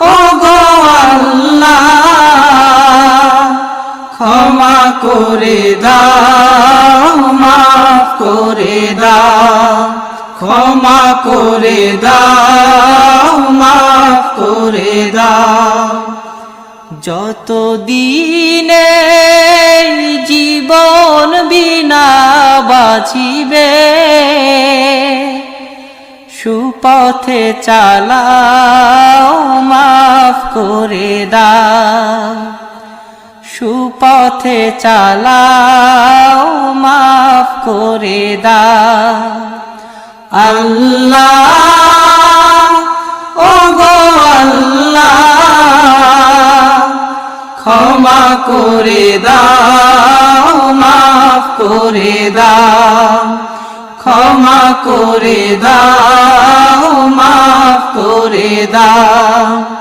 ওগো আল্লাহ ক্ষমা করে দাও মাফ করে দাও ক্ষমা করে দাও মাফ করে দাও যত দিনে জীবন বিনা বাঁচিবে সুপথে চালাও মাফ করে দাও সুপথে চালাও মাফ করে দাও আল্লাহ ওগো আল্লাহ ক্ষমা করে দাও মাফ করে দাও ক্ষমা করে দাও মাফ করে দাও